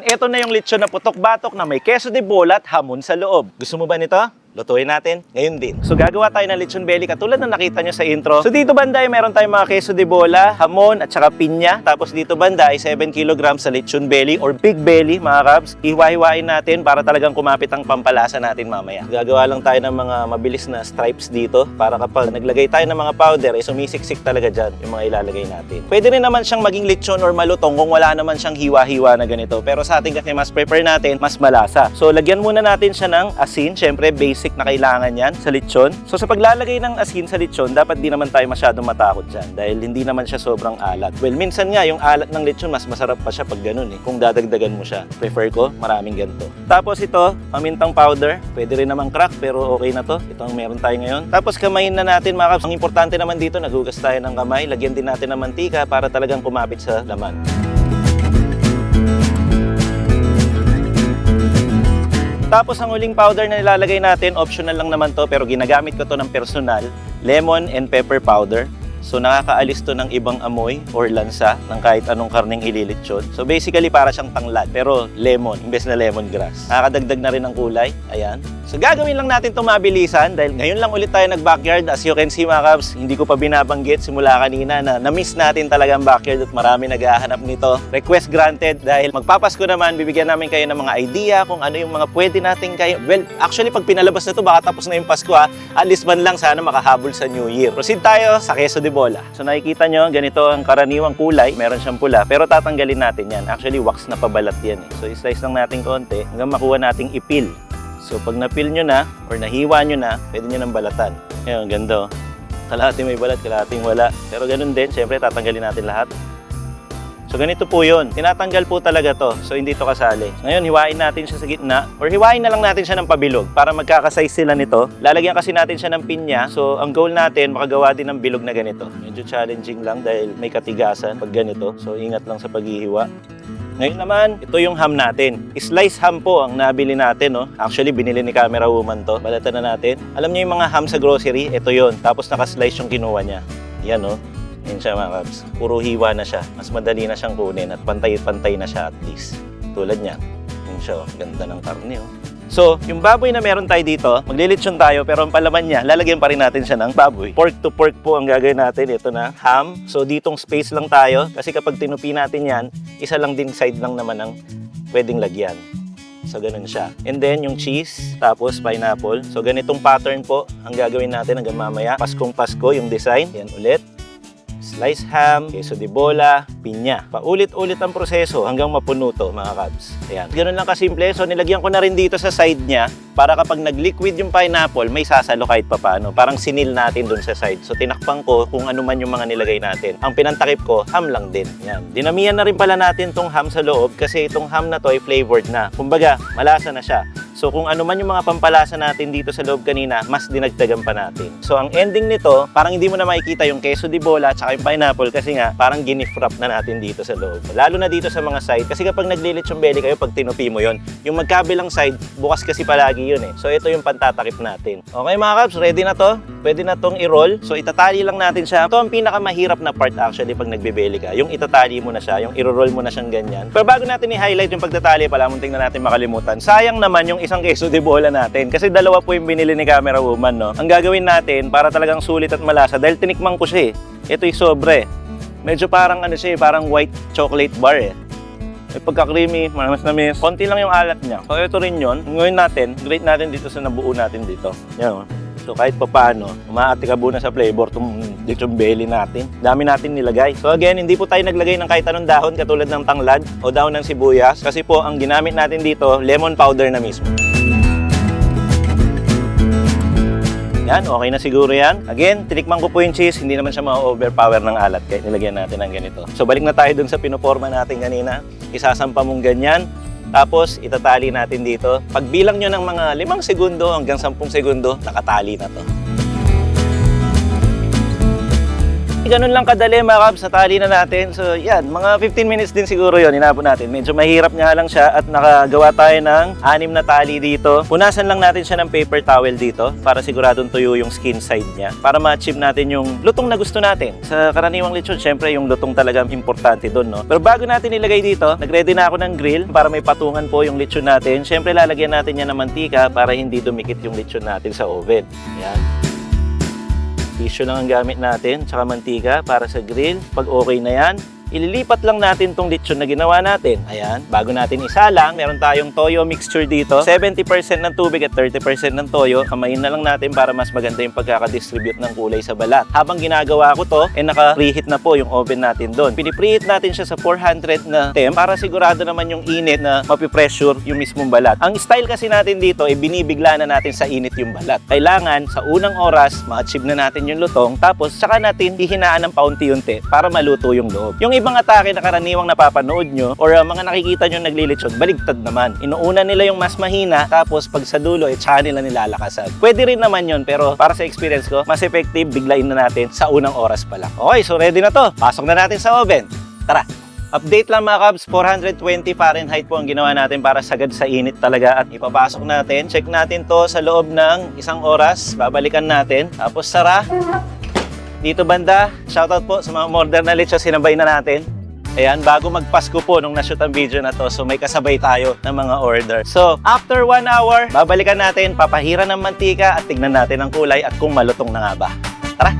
Ito na yung lechon na putok-batok na may queso de bola at hamon sa loob. Gusto mo ba nito? Lutuin natin ngayon din. So gagawa tayo ng lechon belly katulad na nakita nyo sa intro. So dito banda ay meron tayong mga queso de bola, hamon at saka pinya. Tapos dito banda ay 7 kg sa lechon belly or pig belly mga kabs. Hiwa-hiwain natin para talagang kumapit ang pampalasa natin mamaya. Gagawa lang tayo ng mga mabilis na stripes dito para kapag naglagay tayo ng mga powder ay sumisiksik talaga dyan yung mga ilalagay natin. Pwede rin naman siyang maging lechon or malutong kung wala naman siyang hiwa-hiwa na ganito. Pero sa atin kasi mas prefer natin mas malasa. So lagyan muna natin siya ng asin. Syempre basic na kailangan yan sa lechon. So sa paglalagay ng asin sa lechon, dapat di naman tayo masyadong matakot dyan dahil hindi naman siya sobrang alat. Well, minsan nga yung alat ng lechon mas masarap pa siya pag ganun kung dadagdagan mo siya. Prefer ko maraming ganito. Tapos ito, pamintang powder. Pwede rin naman crack pero okay na to. Ito ang meron tayo ngayon. Tapos kamayin na natin mga kabs. Ang importante naman dito, naghugas tayo ng kamay. Lagyan din natin ng mantika para talagang kumapit sa laman. Tapos ang huling powder na nilalagay natin, optional lang naman to pero ginagamit ko to ng personal, lemon and pepper powder. So nakakaalis to ng ibang amoy or lansa ng kahit anong karneng ililitsyon. So basically para siyang tanglad pero lemon imbes na lemongrass. Nakakadagdag na rin ng kulay. Ayan. So gagawin lang natin itong mabilisan dahil ngayon lang ulit tayo nag-backyard. As you can see mga kabs, hindi ko pa binabanggit simula kanina na na-miss natin talaga ang backyard at marami naghahanap nito. Request granted dahil magpapasko naman, bibigyan namin kayo ng mga idea kung ano yung mga pwede natin kayo. Well, actually pag pinalabas na to baka tapos na yung Pasko ha. At least man lang sana makahabol sa New Year. Proceed tayo sa queso de bola. So nakikita nyo, ganito ang karaniwang kulay. Meron siyang pula pero tatanggalin natin yan. Actually wax na pabalat yan So i-slice lang natin konti hanggang makuha nating ipil. So pag napil nyo na or nahiwa nyo na, pwede nyo nang balatan. Ayan, ganda. Kalahati may balat, kalahating wala. Pero ganun din, syempre tatanggalin natin lahat. So ganito po yun. Tinatanggal po talaga to. So hindi to kasali. Ngayon, hiwain natin siya sa gitna or hiwain na lang natin siya ng pabilog para magkakasize sila nito. Lalagyan kasi natin siya ng pinya. So ang goal natin, makagawa din ng bilog na ganito. Medyo challenging lang dahil may katigasan pag ganito. So ingat lang sa paghihiwa. Ngayon naman, ito yung ham natin. Slice ham po ang nabili natin. Actually, binili ni Camera Woman to. Balatan na natin. Alam niyo yung mga ham sa grocery? Ito yon. Tapos naka-slice yung kinuha niya. Yan Yan siya mga kabs. Puro hiwa na siya. Mas madali na siyang kunin at pantay-pantay na siya at least. Tulad niya. Yan siya. Ganda ng karne So, yung baboy na meron tayo dito, maglilitsyon tayo pero ang palaman niya, lalagyan pa rin natin siya ng baboy. Pork to pork po ang gagawin natin. Ito na, ham. So, ditong space lang tayo kasi kapag tinupi natin yan, isa lang din side lang naman ang pwedeng lagyan. So, ganun siya. And then, yung cheese, tapos pineapple. So, ganitong pattern po ang gagawin natin hanggang mamaya. Paskong Pasko yung design. Yan ulit. Slice ham, queso de bola, pinya. Paulit-ulit ang proseso hanggang mapuno to mga kabs. Ayan. Ganun lang kasimple. So nilagyan ko na rin dito sa side niya para kapag nag-liquid yung pineapple, may sasalo kahit papano. Parang sinil natin dun sa side. So tinakpan ko kung ano man yung mga nilagay natin. Ang pinantakip ko, ham lang din. Yan. Dinamihan na rin pala natin tong ham sa loob kasi itong ham na to ay flavored na. Kumbaga, malasa na siya. So kung ano man yung mga pampalasa natin dito sa loob kanina, mas dinagdagan pa natin. So ang ending nito, parang hindi mo na makikita yung queso de bola at saka yung pineapple kasi nga parang ginifrap na natin dito sa loob. Lalo na dito sa mga side kasi kapag naglilitsyon belly kayo, pag tinupi mo yon, yung magkabilang side, bukas kasi palagi yun So ito yung pantatakip natin. Okay mga kabs, ready na to? Pwede na tong i-roll. So itatali lang natin siya. Ito ang pinakamahirap na part actually pag nagbebelly ka. Yung itatali mo na siya, yung i-roll mo na siyang ganyan. Pero bago natin i-highlight yung pagtatali pala, munting na natin makalimutan. Sayang naman yung isang queso de bola natin kasi dalawa po yung binili ni Camera Woman Ang gagawin natin para talagang sulit at malasa dahil tinikman ko siya Ito'y sobre. Medyo parang siya parang white chocolate bar May pagka-creamy, mas namis. Konti lang yung alat niya. So ito rin yun. Ngayon natin, grate natin dito sa nabuo natin dito. Yan So kahit pa paano, umaatikabo na sa flavor itong lechon belly natin. Dami natin nilagay. So again, hindi po tayo naglagay ng kahit anong dahon katulad ng tanglad o dahon ng sibuyas. Kasi po, ang ginamit natin dito, lemon powder na mismo. Yan, okay na siguro yan. Again, tinikman ko po yung cheese, hindi naman siya ma-overpower ng alat kaya nilagyan natin ng ganito. So balik na tayo dun sa pinoporma natin kanina. Isasampa mong ganyan. Tapos itatali natin dito. Pagbilang nyo ng mga 5 segundo hanggang 10 segundo, nakatali na to. Ganun lang kadali mga kabs, natali na natin. So yan, mga 15 minutes din siguro yun, inabot natin. Medyo mahirap nga lang siya at nakagawa tayo ng 6 na tali dito. Punasan lang natin siya ng paper towel dito para siguradong tuyo yung skin side niya. Para ma-achieve natin yung lutong na gusto natin. Sa karaniwang lechon, syempre yung lutong talagang importante doon, no? Pero bago natin ilagay dito, nag-ready na ako ng grill para may patungan po yung lechon natin. Syempre lalagyan natin yan ng mantika para hindi dumikit yung lechon natin sa oven. Yan. Tissue lang ang gamit natin, tsaka mantika para sa grill. Pag okay na yan, ililipat lang natin tong lechon na ginawa natin. Ayan, bago natin isalang, meron tayong toyo mixture dito. 70% ng tubig at 30% ng toyo. Kamayin na lang natin para mas maganda yung pagkakadistribute ng kulay sa balat. Habang ginagawa ko to, naka-preheat na po yung oven natin doon. Pinipreheat natin siya sa 400 na temp para sigurado naman yung init na mapipressure yung mismong balat. Ang style kasi natin dito, binibigla na natin sa init yung balat. Kailangan sa unang oras, ma-achieve na natin yung lutong, tapos saka natin hihinaan ng paunti-unti para maluto yung loob. Yung ibang atake na karaniwang napapanood nyo or mga nakikita nyo naglilitsyon, baligtad naman. Inuuna nila yung mas mahina, tapos pag sa dulo, tsaka nila nilalakasan. Pwede rin naman yun, pero para sa experience ko, mas effective, biglain na natin sa unang oras pa lang. Okay, so ready na to. Pasok na natin sa oven. Tara! Update lang mga kabs, 420 Fahrenheit po ang ginawa natin para sagad sa init talaga at ipapasok natin. Check natin to sa loob ng 1 oras. Babalikan natin. Tapos sara. Dito banda, shoutout po sa mga order na lechon, sinabay na natin. Ayan, bago magpasko po nung nashoot ang video na to, so may kasabay tayo ng mga order. So, after 1 hour, babalikan natin, papahiran ng mantika at tignan natin ang kulay at kung malutong na nga ba. Tara!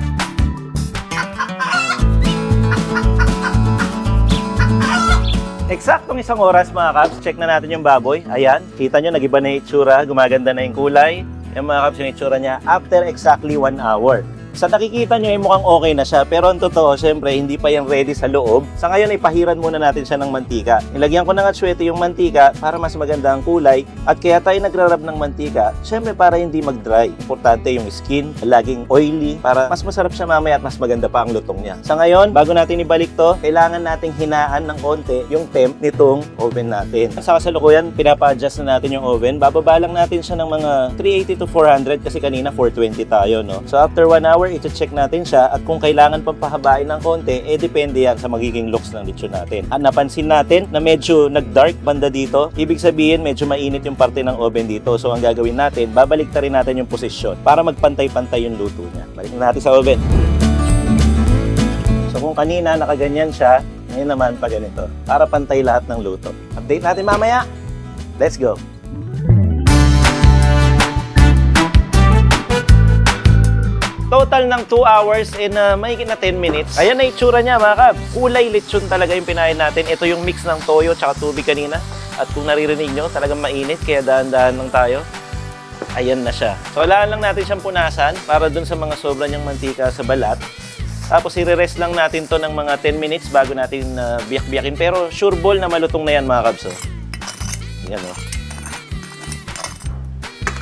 Eksaktong 1 oras mga kabs, check na natin yung baboy. Ayan, kita nyo, nag-iba na yung itsura, gumaganda na yung kulay. Yung mga kabs, yung itsura niya after exactly 1 hour. Sa nakikita nyo ay mukhang okay na siya, pero ang totoo, syempre, hindi pa yan ready sa loob. Sa ngayon ay pahiran muna natin siya ng mantika. Nilagyan ko ng atsuete yung mantika para mas maganda ang kulay. At kaya tayo nagrarab ng mantika, syempre para hindi mag-dry. Importante yung skin, laging oily, para mas masarap siya mamaya at mas maganda pa ang lutong niya. Sa ngayon, bago natin ibalik to, kailangan nating hinaan ng konti yung temp nitong oven natin. Sa kasalukuyan, pinapa-adjust na natin yung oven. Bababa lang natin siya ng mga 380 to 400 kasi kanina 420 tayo, no? So after 1 hour, i-check natin siya at kung kailangan pang pahabain ng konti, depende yan sa magiging looks ng lechon natin. At napansin natin na medyo nag-dark banda dito, ibig sabihin medyo mainit yung parte ng oven dito. So ang gagawin natin, babalik rin natin yung posisyon para magpantay-pantay yung luto niya. Balik na natin sa oven. So kung kanina nakaganyan siya, ngayon naman pa ganito, para pantay lahat ng luto. Update natin mamaya. Let's go! Total ng 2 hours and mahigit na 10 minutes. Ayan na itsura niya mga kabs. Kulay lechon talaga yung pinain natin. Ito yung mix ng toyo tsaka tubig kanina. At kung naririnig nyo, talagang mainit kaya dahan-dahan lang tayo. Ayan na siya. So kailangan lang natin siyang punasan para dun sa mga sobra niyang mantika sa balat. Tapos i-rest lang natin to ng mga 10 minutes bago natin biyak-biyakin. Pero sure ball na malutong na yan mga kabs. Yan o.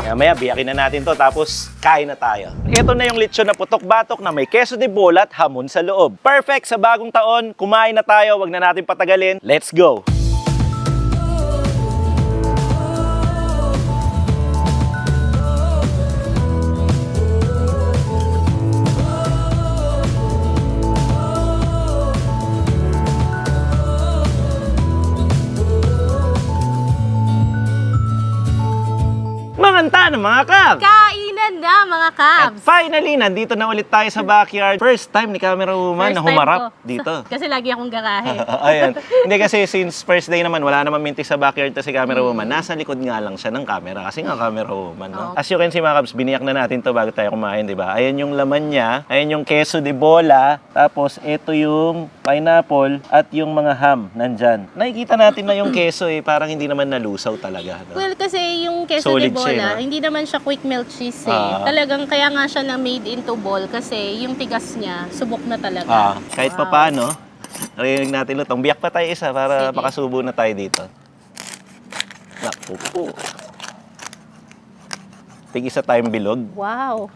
Maya biyakin na natin to tapos kain na tayo. Ito na yung lechon na putok-batok na may queso de bola at hamon sa loob. Perfect sa bagong taon. Kumain na tayo, wag na natin patagalin. Let's go! Manganta na mga kabs! Kainan na mga At kabs! finally, nandito na ulit tayo sa backyard. First time ni Camera Woman na humarap dito. Kasi lagi akong garahe. Ayan. Hindi kasi since first day naman, wala naman mintis sa backyard to si Camera Woman. Nasa likod nga lang siya ng camera kasi nga Camera Woman. No? As you can see mga kabs, biniyak na natin to bago tayo kumain, di ba? Ayan yung laman niya. Ayan yung queso de bola. Tapos ito yung pineapple at yung mga ham nandyan. Nakikita natin na yung queso parang hindi naman nalusaw talaga. No? Well, kasi yung queso Solid de bola, siya, no? hindi naman siya quick melt cheese Talagang kaya nga siya na made into ball kasi yung tigas niya, subok na talaga. Kahit pa paano, narinig natin lutong. Biyak pa tayo isa para Sige. makasubo na tayo dito. Naku po. Tig-isa tayong bilog. Wow!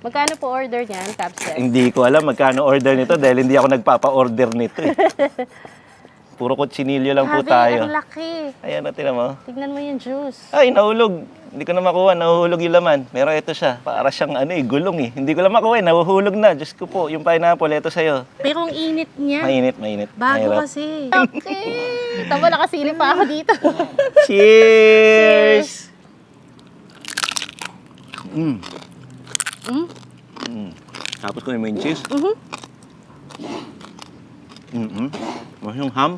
Magkano po order niyan, Capsule? Hindi ko alam magkano order nito dahil hindi ako nagpapa-order nito. Puro kutsinilyo lang po Grabe, tayo. ang laki. Ayan, tingnan mo. Tignan mo yung juice. Ay, nahulog. Hindi ko na makuha, nahuhulog yung laman. Pero ito siya, para siyang gulong eh. Hindi ko lang makuha, nahuhulog na. Diyos ko po, yung pineapple, ito sa'yo. Pero ang init niya. Mainit. Bago Mahirap. kasi. Okay. Tama, nakasilip pa ako dito. Cheers! Mm. Mm? Mm. Tapos ko yung cheese. Mas yung ham.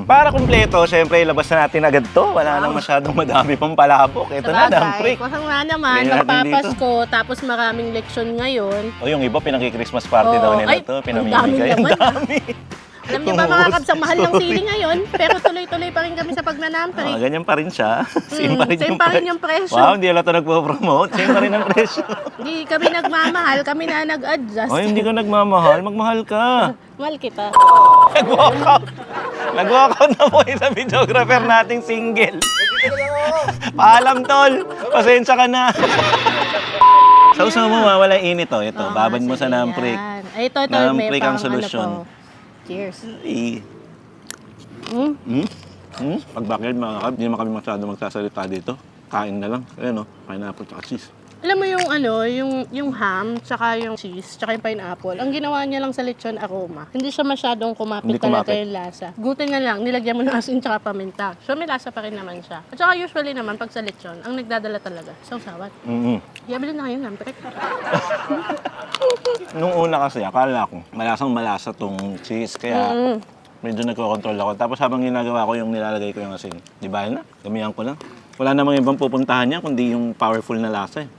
Para kumpleto, syempre ilabas na natin agad to. Wala nang masyadong madami pang palabok. Ito na, damprik. Kusang nga naman, Ganyan natin magpapasko, tapos maraming leksyon ngayon. O yung iba, pinaki-Christmas party daw nila Ay, to. ang Pinamimigay. daming Ang laman. dami. Alam niyo ba mga kabs, ang mahal ng sili ngayon, pero tuloy-tuloy pa rin kami sa pagnanamprik. Ganyan pa rin siya. Same pa rin, same pa rin yung presyo. Wow, hindi lang ito nagpo-promote. Same pa rin ang presyo. Hindi kami nagmamahal, kami na nag-adjust. Ay, hindi ka nagmamahal. Magmahal ka. Mahal kita. Nag-walkout. Nag-walkout na po yung sa videographer nating single. Paalam, tol. Pasensya ka na. Sa usaw mo, mawala init to. Ito, babad mo sa namprik. Ay, ito, may Namprik ang pang solusyon. Ano po. Cheers. Pag backyard mga kab, hindi naman kami masyado magsasalita dito. Kain na lang. Ayan o, pineapple at cheese. Alam mo yung yung ham, tsaka yung cheese, tsaka yung pineapple. Ang ginawa niya lang sa lechon aroma. Hindi siya masyadong kumapit Hindi talaga kumapit. yung lasa. Gutin na lang, nilagyan mo ng asin tsaka paminta. So may lasa pa rin naman siya. At saka usually naman pag sa lechon, ang nagdadala talaga, sausawan. Yabili na kayo ng lampret. Nung una kasi, akala ko, malasang malasa tong cheese. Kaya medyo nagko-control ako. Tapos habang ginagawa ko yung nilalagay ko yung asin, di ba na? Gamihan ko lang. Wala namang ibang pupuntahan niya, kundi yung powerful na lasa eh.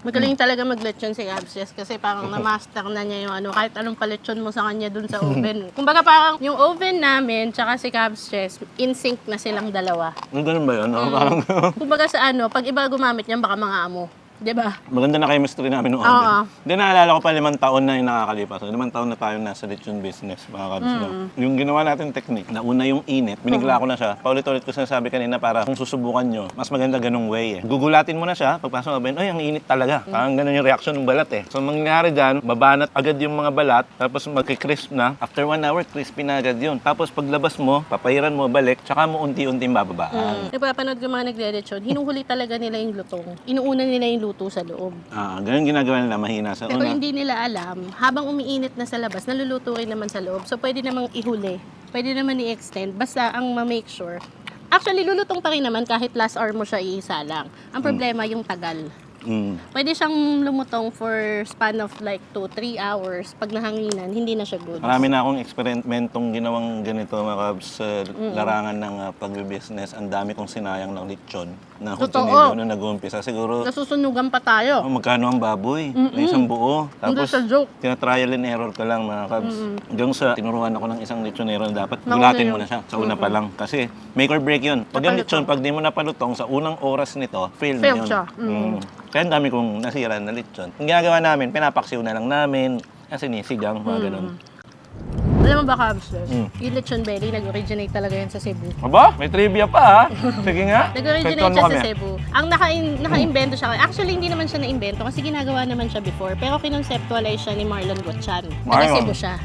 Magaling talaga mag-lechon si Gabs kasi parang na-master na niya yung kahit anong palechon mo sa kanya dun sa oven. Kumbaga parang yung oven namin tsaka si Gabs in sync na silang dalawa. Ganun ba yun? Parang, Kumbaga sa pag iba gumamit niyan baka mga amo. Diba? maganda na chemistry namin noong oven. Hindi, naalala ko pa 5 taon na yung nakakalipas. 5 taon na tayo nasa lechon business, mga kabs. Yung ginawa natin technique, nauna yung init, binigla ko na siya. Paulit-ulit ko sinasabi kanina para kung susubukan nyo, mas maganda ganung way eh. Gugulatin mo na siya, pagpasok ng oven, ay, ang init talaga. Parang ganun yung reaction ng balat eh. So, mangyari dyan, babanat agad yung mga balat, tapos magkikrisp na. After 1 hour, crispy na agad yun. Tapos paglabas mo, papahiran mo, balik, tsaka mo unti-unting bababaan. Napapanood ko mga nagre-lechon, hinuhuli talaga nila yung lutong. Inuuna nila yung luto sa loob. Ganun ginagawa nila, mahina sa Pero una. hindi nila alam, habang umiinit na sa labas, naluluto rin naman sa loob. So pwede namang ihuli, pwede naman i-extend, basta ang ma-make sure. Actually, lulutong pa rin naman kahit last hour mo siya iisa lang. Ang problema, yung tagal. Pwede siyang lumutong for span of like 2-3 hours. Pag nahanginan, hindi na siya good. Marami na akong eksperimentong ginawang ganito, mga kabs, sa larangan ng pag-business. Ang dami kong sinayang ng lechon na kutsinilyo nung nag-uumpisa. Siguro, Nasusunugan pa tayo. magkano ang baboy? Na isang buo. Hindi Tapos, sa joke. tina-trial and error ko lang, mga kabs. Hanggang sa tinuruan ako ng isang lechonero na dapat gulatin mo na siya sa una pa lang. Kasi make or break yun. Pag yung lechon, pag di mo napalutong, sa unang oras nito, fail na Fail yun. siya. Kaya ang dami kong nasira na lechon. Ang ginagawa namin, pinapaksiw na lang namin. Kasi sinisigang, mga ganun. Alam mo ba, Kabs? Yung lechon belly, nag-originate talaga yan sa Cebu. Aba, may trivia pa ha? Sige nga. Nag-originate Kwentuhan mo siya kami. sa Cebu. Ang naka-invento siya. Actually, hindi naman siya na-invento kasi ginagawa naman siya before. Pero kinonceptualize siya ni Marlon Gotchan. Taga Cebu siya.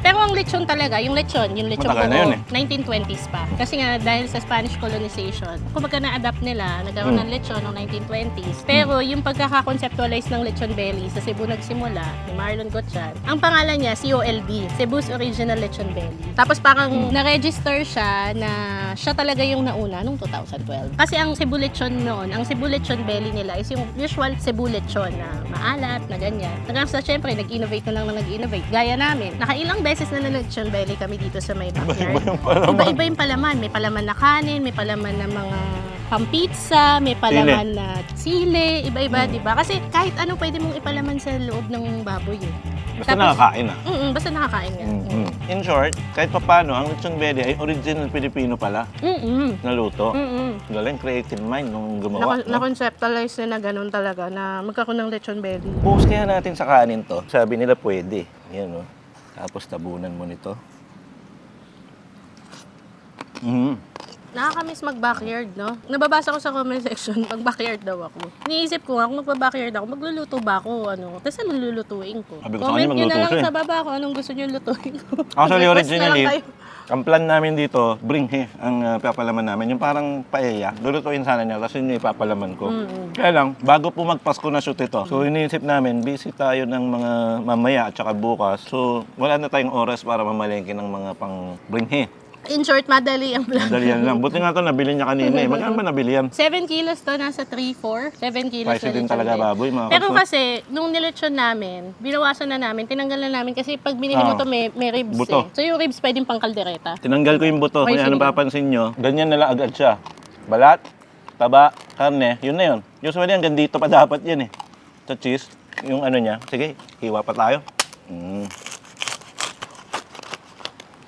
Pero ang lechon talaga, yung lechon Matagal na yun buo, 1920s pa. Kasi nga, dahil sa Spanish colonization, kumbaga na-adapt nila, nagkaroon ng lechon noong 1920s. Pero yung pagkaka-conceptualize ng lechon belly, sa Cebu nagsimula, ni Marlon Gotchan, ang pangalan niya, COLB, Cebu's Original Lechon Belly. Tapos parang na-register siya na siya talaga yung nauna noong 2012. Kasi ang Cebu Lechon noon, ang Cebu Lechon Belly nila is yung usual Cebu Lechon na maalat, na ganyan. Hanggang sa syempre, nag-innovate na lang na nag-innovate. Gaya namin. Nakailang beses na lechon belly kami dito sa may backyard. Iba-iba yung palaman. May palaman na kanin, may palaman na mga pampizza, may palaman na sile, iba-iba, di ba? Kasi kahit ano pwede mong ipalaman sa loob ng baboy eh. Basta nakakain ah. Basta nakakain nga. In short, kahit papano, ang lechon belly ay original Pilipino pala na luto. Galing creative mind nung gumawa. Na-conceptualize na ganun talaga na magkakaroon ng lechon belly. Buhos kaya natin sa kanin to. Sabi nila pwede. Yan o. Tapos tabunan mo nito. Nakakamiss mag-backyard, no? Nababasa ko sa comment section, mag-backyard daw ako. Iniisip ko nga, kung mag-backyard ako, magluluto ba ako, ano? Tapos anong lulutuin ko? Sabi ko sa Comment kanya, nyo na lang magluto siya sa baba kung anong gusto nyo lutuin ko. Actually, Request na originally, lang kayo. ang plan namin dito, bringhe ang papalaman namin. Yung parang paella, lulutuin sana niya kasi yun yung ipapalaman ko. Kaya lang, bago po magpasko na shoot ito, so iniisip namin, busy tayo ng mga mamaya at saka bukas. So, wala na tayong oras para mamalengke ng mga pang bringhe. In short, madali ang plan. Madali yan lang. Buti nga ito, nabili niya kanina eh. Magkano ba nabili yan? 7 kilos to, nasa 3-4. 7 kilos Spicy din lechon talaga din. baboy, mga Pero kapso. kasi, nung nilechon namin, binawasan na namin, tinanggal na namin kasi pag binili mo to may ribs Buto. eh. So yung ribs pwedeng pang kaldereta. Tinanggal ko yung buto. Ay, Kaya sige. anong papansin nyo, ganyan na lang agad siya. Balat, taba, karne, yun na yun. Usually hanggang dito pa dapat yan eh. Sa cheese, yung ano niya. Sige, hiwa pa tayo.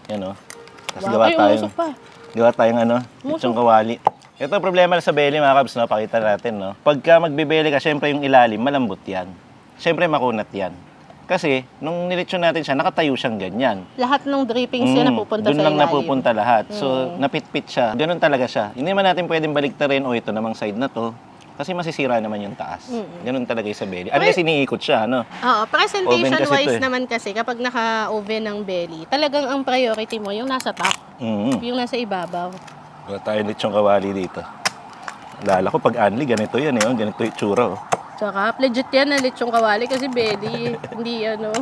Yan o. Tapos gawa Ay, tayo. umusok pa. Gawa tayong ano, Musok. lechong kawali. Ito ang problema sa belly mga kabs, no? Pakita natin, no? Pagka magbibeli ka, syempre yung ilalim, malambot yan. Syempre makunat yan. Kasi, nung nilechon natin siya, nakatayo siyang ganyan. Lahat ng drippings yan napupunta Doon sa lang ilalim. napupunta lahat. So, napitpit siya. Ganun talaga siya. Hindi man natin pwedeng baliktarin, o ito namang side na to. Kasi masisira naman yung taas. Ganun talaga yung sa belly. Unless iniikot siya, ano? Oo, Oven kasi presentation-wise to eh. naman kasi, kapag naka-oven ng belly, talagang ang priority mo yung nasa top, yung nasa ibabaw. Wala tayong lechong kawali dito. Alala ko, pag anli, ganito yan eh. Ganito yung tsura. Oh. Tsaka, legit yan na lechong kawali kasi belly, hindi ano,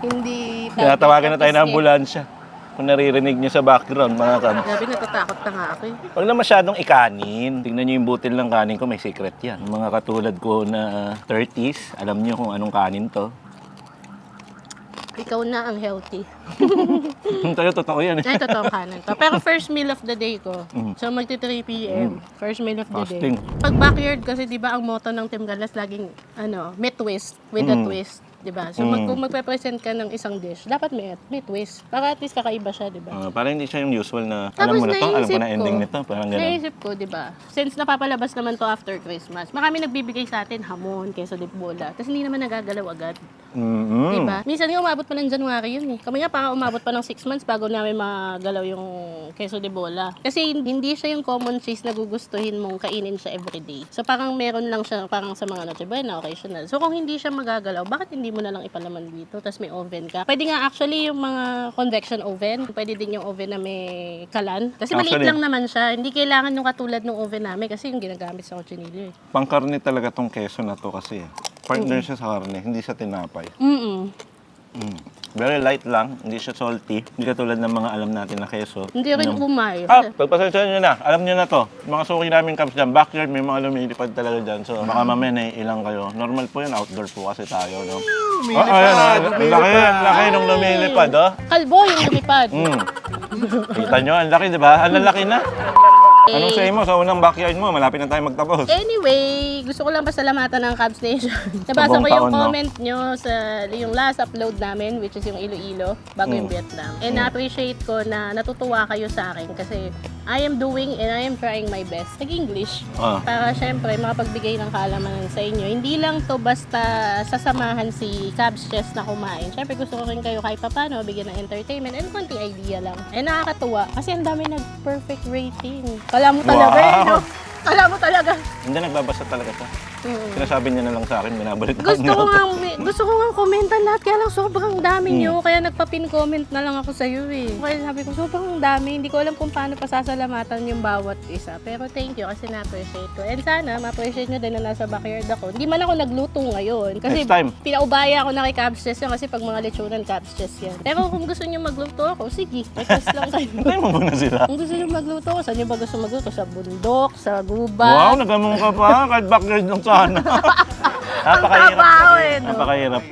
hindi... Tinatawagan na tayo ng ambulansya. Kung naririnig nyo sa background, mga kabs. Grabe, natatakot na nga ako eh. Huwag na masyadong ikanin. Tingnan nyo yung butil ng kanin ko, may secret yan. Mga katulad ko na 30s, alam nyo kung anong kanin to. Ikaw na ang healthy. Tayo, totoo yan eh. Ay, totoong kanan to. Pero first meal of the day ko. So, magti 3 p.m. First meal of the Fasting. day. Pag backyard kasi, di ba, ang motto ng Team Galas laging, ano, may twist with a twist. Di ba? So, kung magpe-present ka ng isang dish, dapat may twist. Para at least kakaiba siya, di ba? Para hindi siya yung usual na, Tapos alam mo na to, alam ko naisip na ending ko, nito. Parang ganun. Naisip ko, di ba? Since napapalabas naman to after Christmas, marami nagbibigay sa atin hamon, queso de bola. Tapos hindi naman nagagalaw agad. Di ba? Minsan nga umabot pa ng January yun eh. Kami nga parang umabot pa ng 6 months bago namin magalaw yung queso de bola. Kasi hindi siya yung common cheese na gugustuhin mong kainin siya everyday. So parang meron lang siya parang sa mga Noche Buena, occasional. So kung hindi siya magagalaw, bakit hindi mo na lang ipalaman dito? Tapos may oven ka. Pwede nga actually yung mga convection oven. Pwede din yung oven na may kalan. Kasi maliit Actually, lang naman siya. Hindi kailangan yung katulad ng oven namin kasi yung ginagamit sa kutsinilyo eh. Pangkarne talaga tong keso na to kasi. Partner siya sa karne, hindi siya tinapay. Very light lang, hindi siya salty. Hindi katulad ng mga alam natin na keso. Hindi rin umay. Pagpasensya nyo na, alam nyo na to. Mga suki namin caps dyan, backyard, may mga lumilipad talaga dyan. So, baka mamaya naiilang kayo. Normal po yun, outdoor po kasi tayo, no? Laki nung lumilipad, oh. Kalbo yung lumipad. Kita nyo, ang laki, di ba? Ang lalaki na. Anong say mo sa unang backyard mo? Malapit na tayo magtapos. Anyway, gusto ko lang pasalamatan ng Cubs Nation. Nabasa buong ko yung taon, no? comment nyo sa yung last upload namin, which is yung Iloilo, bago yung Vietnam. And na-appreciate ko na natutuwa kayo sa akin kasi I am doing and I am trying my best. Nag-English. Para syempre makapagbigay ng kaalaman sa inyo. Hindi lang to basta sasamahan si Cubs Chess na kumain. Syempre gusto ko rin kayo kahit papano bigyan ng entertainment and konting idea lang. And nakakatuwa kasi ang dami nag-perfect rating. Kala mo talaga Wow. no? Kala mo talaga. Hindi, nagbabasa talaga to. Sinasabi niya na lang sa akin, binabalik Gusto ko nga komentan lahat, kaya lang sobrang dami nyo, kaya nagpa-pin comment na lang ako sa iyo eh. Kaya sabi ko, sobrang dami, hindi ko alam kung paano pasasalamatan yung bawat isa. Pero thank you kasi na-appreciate ko. And sana, ma-appreciate nyo din na nasa backyard ako. Hindi man ako nagluto ngayon. Kasi Next time. pinaubaya ako na kay Cubs Chess yan kasi pag mga lechonan, Cubs Chess yan. Pero kung gusto nyo magluto ako, sige, request lang kayo. Tayo mo muna sila. Kung gusto nyo magluto ako, saan nyo ba gusto magluto? Sa bundok, sa Wow, gubat? nagamong ka pa. Kahit backyard lang sana. Napakahirap. trabaho eh, no? Napakahirap.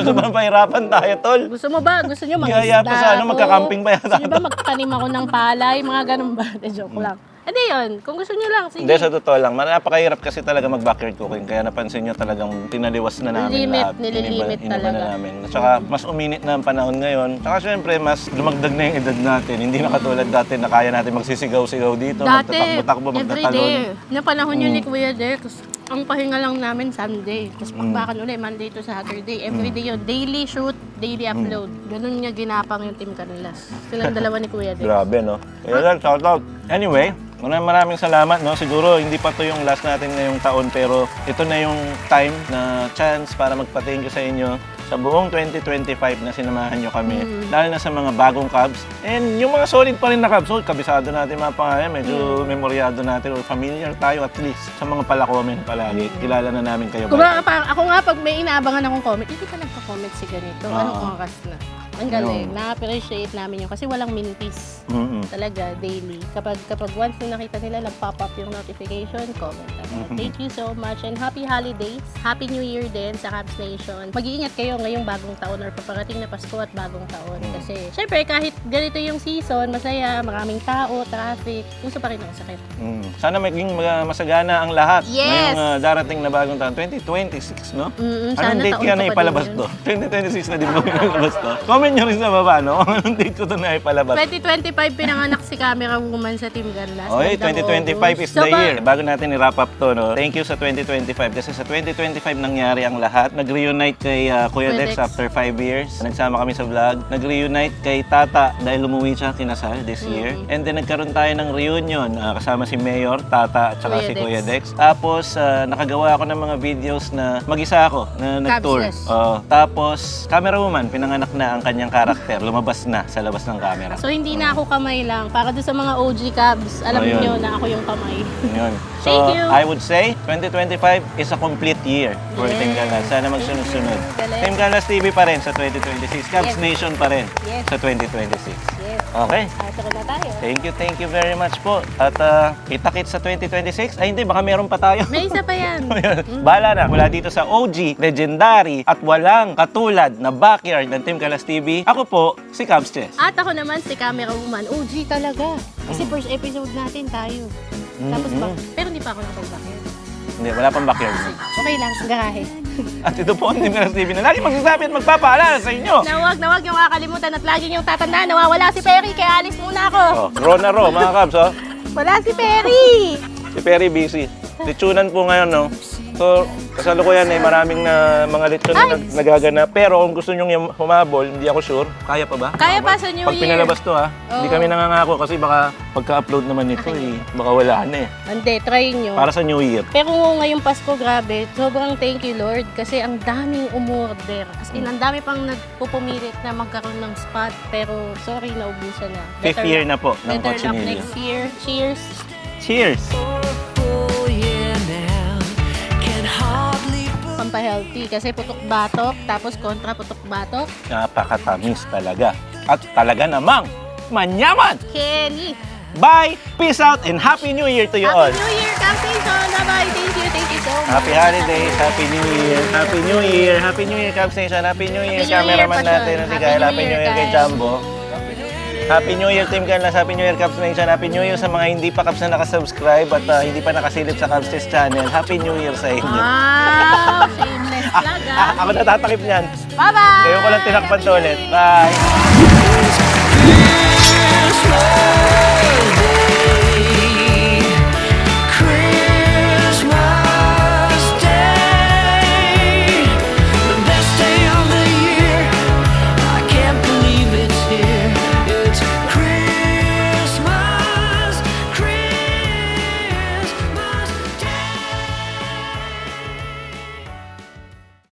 Sobrang pahirapan tayo, tol. Gusto mo ba? Gusto nyo Kaya pa sa ano, ako? magkakamping pa yata. Gusto nyo ba magtanim ako ng palay? Mga ganun ba? Joke lang. Hindi yun. Kung gusto nyo lang, sige. Hindi, sa totoo lang. Napakahirap kasi talaga mag-backyard cooking. Kaya napansin nyo talagang tinaliwas na namin lahat. Nililimit Iniba talaga. na namin. At saka mas uminit na ang panahon ngayon. At saka syempre, mas lumagdag na yung edad natin. Hindi na katulad dati na kaya natin magsisigaw-sigaw dito. Dati, Magtatakbo-takbo, magtatalon. everyday. Na panahon yun ni Kuya Dex. Ang pahinga lang namin Sunday. Tapos bakbakan ulit, Monday to Saturday. Everyday yun. Daily shoot, daily upload. Ganun niya ginapang yung Team Canilas. Silang dalawa ni Kuya Dex. Grabe, no? Kaya shout out. Anyway, maraming salamat, no? Siguro hindi pa to yung last natin ngayong taon, pero ito na yung time na chance para magpa-thank you sa inyo sa buong 2025 na sinamahan nyo kami. Dahil na sa mga bagong Cubs. And yung mga solid pa rin na Cubs, so, kabisado natin mga pangalan, medyo memoryado natin or familiar tayo at least sa mga pala-comment palagi. Kilala na namin kayo. Kung ako nga, pag may inaabangan akong comment, hindi ka nagpa-comment si ganito. Anong oras na? Ang galing. Na-appreciate namin yun kasi walang mintis. Talaga, daily. Kapag once na nakita nila, nag-pop up yung notification, comment. Thank you so much and happy holidays. Happy New Year din sa Cubs Nation. Mag-iingat kayo ngayong bagong taon or paparating na Pasko at bagong taon. Kasi, syempre, kahit ganito yung season, masaya, maraming tao, traffic, puso pa rin ang sakit. Sana maging masagana ang lahat Yes! ngayong darating na bagong taon. 2026, no? Sana Anong date taon kaya pa na pa ipalabas din to? 2026 na din ba ipalabas to? Comment nyo rin sa baba, no? Anong date ko to na ipalabas? 2025 pinanganak si Camera Woman sa Team Ganlas. Okay, Bandang 2025 August. is the year. Bago natin i-wrap up to, no? Thank you sa 2025 kasi sa 2025 nangyari ang lahat. Nag-reunite kay Kuya Dex after 5 years. Nagsama kami sa vlog. Nag-reunite kay Tata dahil umuwi siya kinasal this year. And then nagkaroon tayo ng reunion kasama si Mayor, Tata at saka Kuya si Dex. Kuya Dex. Tapos nakagawa ako ng mga videos na mag-isa ako na nag-tour. Cubs, yes. Tapos Camera Woman, pinanganak na ang kanyang karakter. Lumabas na sa labas ng camera. So hindi na ako kamay lang. Para doon sa mga OG Cubs, alam Ayun. niyo na ako yung kamay. Yun. So, Thank you. I would say 2025 is a complete year for Team Galas. Sana magsunod-sunod. Galing. Team Galas TV pa rin sa 2026. Cubs Yes. Nation pa rin Yes. sa 2026. Yes. Okay. Ito na tayo. Thank you very much po. At kita-kits sa 2026. Ay hindi, baka meron pa tayo. May isa pa yan. Bahala na. Mula dito sa OG, legendary, at walang katulad na backyard ng Team Galas TV. Ako po, si Cubs Chess. At ako naman si Camera Woman. OG talaga. Kasi first episode natin tayo. Tapos ba? Pero hindi pa ako nakapag-backyard. Hindi, wala pang backyard. Okay lang, garahe. At ito po ang Team Galas TV na lagi magsasabi at magpapaalala sa inyo. Na wag yung kakalimutan at lagi niyong tatandaan, nawawala si Perry, kaya alis muna ako. Raw na raw, mga Cubs, oh. Wala si Perry! Si Perry busy. Lechonan po ngayon, no? So, kasalukuyan ay maraming na mga lechon na nagaganap. Pero kung gusto nyo humabol, hindi ako sure. Kaya pa ba? Kaya pa sa New Pag Year. pinalabas to, ha? Hindi Oo. kami nangangako kasi baka pagka-upload naman nito, baka wala na eh. Hindi, try nyo. Para sa New Year. Pero ngayong Pasko, grabe, sobrang thank you Lord kasi ang daming umorder. As in, ang dami pang nagpupumilit na magkaroon ng spot pero sorry, naubusan na. Fifth year na po ng Better luck Cochinillo. next year. Cheers! Cheers! Pampahealthy kasi putok-batok tapos kontra putok-batok. Napakatamis talaga. At talaga namang manyaman! Kenny! Bye! Peace out and Happy New Year to you all! Happy New Year, Cubs Nation! Bye-bye! Thank you so much! Happy holidays, Happy New Year, Happy New Year, Happy New Year, Cubs Nation, Happy New Year, Happy New Year, cameraman Pasyon. natin na si Happy Kyle, New Happy New Year, Year kay Kyle. Jumbo. Happy New Year, Team Canlas, Happy New Year, Cubs Nation, Happy New Year sa mga hindi pa Cubs na nakasubscribe at hindi pa nakasilip sa Cubs Chess Channel. Happy New Year sa inyo. Wow! Shameless vlog, ah! Ako natatakip niyan. Bye-bye! Kayo ko lang tinakpan to ulit. Bye!